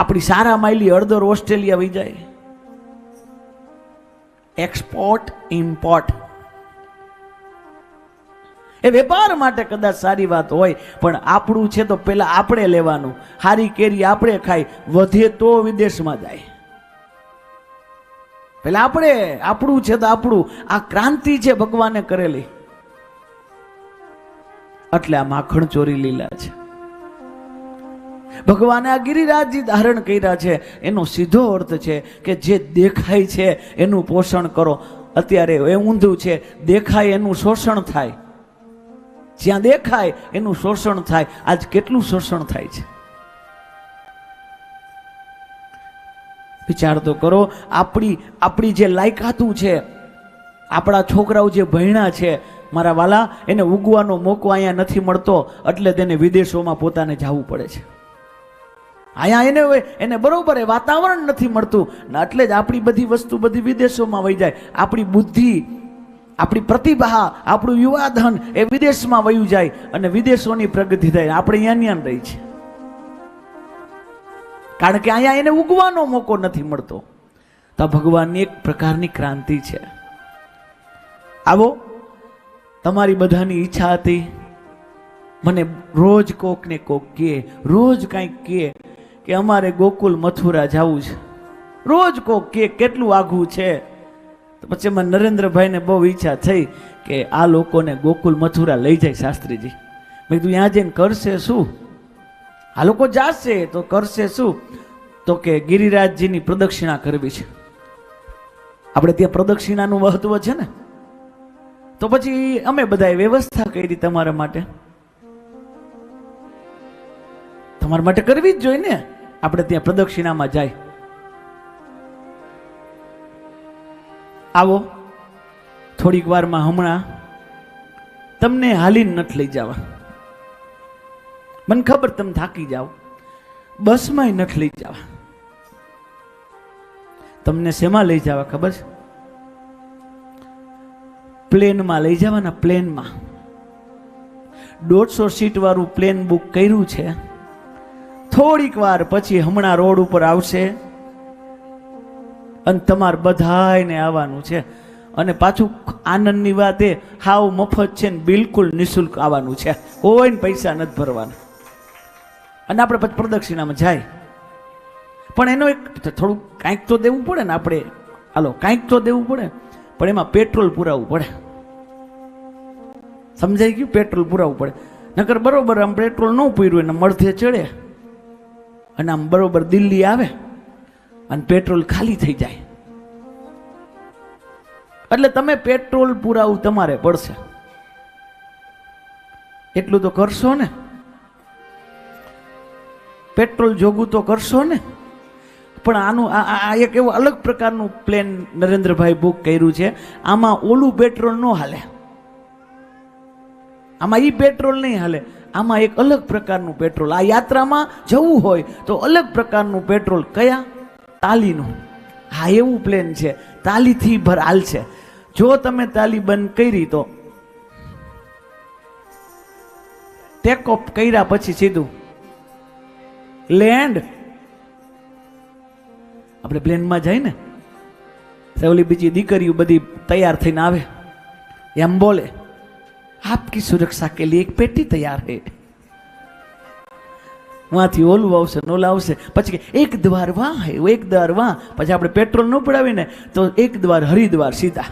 આપણી સારા માયલી હળદર ઓસ્ટ્રેલિયા વહી જાય. એક્સપોર્ટ ઇમ્પોર્ટ એ વેપાર માટે કદાચ સારી વાત હોય, પણ આપણું છે તો પેલા આપણે લેવાનું. હારી કેરી આપણે ખાઈ, વધે તો વિદેશમાં જાય. પેલા આપણે, આપણું છે તો આપણું. આ ક્રાંતિ છે ભગવાને કરેલી. એટલે આ માખણ ચોરી લીલા છે. ભગવાને આ ગિરિરાજજી ધારણ કર્યા છે. એનો સીધો અર્થ છે કે જે દેખાય છે એનું પોષણ કરો. અત્યારે એ ઊંધું છે, દેખાય એનું શોષણ થાય. જ્યાં દેખાય એનું શોષણ થાય. આજ કેટલું શોષણ થાય છે વિચાર તો કરો. આપણી જે લાયકાતું છે, આપણા છોકરાઓ જે ભણ્યા છે, મારા વાલા, એને ઉગવાનો મોકો અહીંયા નથી મળતો, એટલે તેને વિદેશોમાં પોતાને જવું પડે છે. અહીંયા એને બરોબર વાતાવરણ નથી મળતું, એટલે જ આપણી બધી વસ્તુ બધી વિદેશોમાં વહી જાય. આપણી બુદ્ધિ, આપણી પ્રતિભા, આપણું યુવાધન એ વિદેશમાં વયું જાય અને વિદેશોની પ્રગતિ થાય. આપણે અહીંયા રહી છે કારણ કે અહીંયા એને ઉગવાનો મોકો નથી મળતો. તો ભગવાનની એક પ્રકારની ક્રાંતિ છે. આવો, તમારી બધાની ઈચ્છા હતી મને રોજ કોક ને કોક કહે, રોજ કંઈક કહે કે અમારે ગોકુલ મથુરા જવું છે. રોજ કોક કહે કેટલું આઘું છે. તો પછી મને નરેન્દ્રભાઈને બહુ ઈચ્છા થઈ કે આ લોકોને ગોકુલ મથુરા લઈ જાય શાસ્ત્રીજી. મેં કીધું ત્યાં જઈને કરશે શું? આ લોકો જાશે તો કરશે શું? તો કે ગિરિરાજજીની પ્રદક્ષિણા કરવી છે. આપણે ત્યાં પ્રદક્ષિણાનું મહત્વ છે ને, તો પછી અમે બધાએ વ્યવસ્થા કરી તમારા માટે. તમારા માટે કરવી જ જોઈએ ને. આપણે ત્યાં પ્રદક્ષિણામાં જાય. આવો, થોડીક વારમાં હમણાં તમને હાલીને નથી લઈ જવા. મને ખબર તમે થાકી જાઓ. બસમાં નથી લઈ જવા. તમને શેમાં લઈ જવા ખબર છે? પ્લેનમાં લઈ જવાના. પ્લેનમાં 150 સીટ વાળું પ્લેન બુક કર્યું છે. થોડીક વાર પછી હમણાં રોડ ઉપર આવશે અને તમારે બધાને આવવાનું છે. અને પાછું આનંદની વાત એ હાવ મફત છે ને બિલકુલ નિઃશુલ્ક આવવાનું છે. કોઈને પૈસા નથી ભરવાના. અને આપણે પછી પ્રદક્ષિણામાં જાય. પણ એનો એક થોડું કાંઈક તો દેવું પડે ને. આપણે હાલો કાંઈક તો દેવું પડે, પણ એમાં પેટ્રોલ પુરાવવું પડે. સમજાઈ ગયું? પેટ્રોલ પુરાવવું પડે. નકર બરોબર આમ પેટ્રોલ ન પૂર્યું એને મળથે ચડે અને આમ બરોબર દિલ્હી આવે અને પેટ્રોલ ખાલી થઈ જાય. એટલે તમે પેટ્રોલ પુરાવું તમારે પડશે. એટલું તો કરશો ને? પેટ્રોલ જોગું તો કરશો ને? પણ આનું આ એક એવું અલગ પ્રકારનું પ્લેન નરેન્દ્રભાઈ બુક કર્યું છે. આમાં ઓલું પેટ્રોલ ન હાલે. આમાં ઈ પેટ્રોલ નહીં હાલે. આમાં એક અલગ પ્રકારનું પેટ્રોલ. આ યાત્રામાં જવું હોય તો અલગ પ્રકારનું પેટ્રોલ. કયા? તાલીનું. હા, એવું પ્લેન છે. તાલીથી ભર હાલશે. જો તમે તાલી બંધ કરી તો ટેક ઓફ કર્યા પછી સીધું લેન્ડ. આપણે પ્લેનમાં જાય ને, ઓલી બીજી દીકરીઓ બધી તૈયાર થઈને આવે, એમ બોલે આપકી સુરક્ષા કે લીએ એક પેટી તૈયાર હે. વહાંથી ઓલું આવશે, ઓલા આવશે. પછી એક દ્વાર વાહ હે, એક દ્વાર વાહ. પછી આપણે પેટ્રોલ ન પડાવીને તો એક દ્વાર હરિદ્વાર સીધા.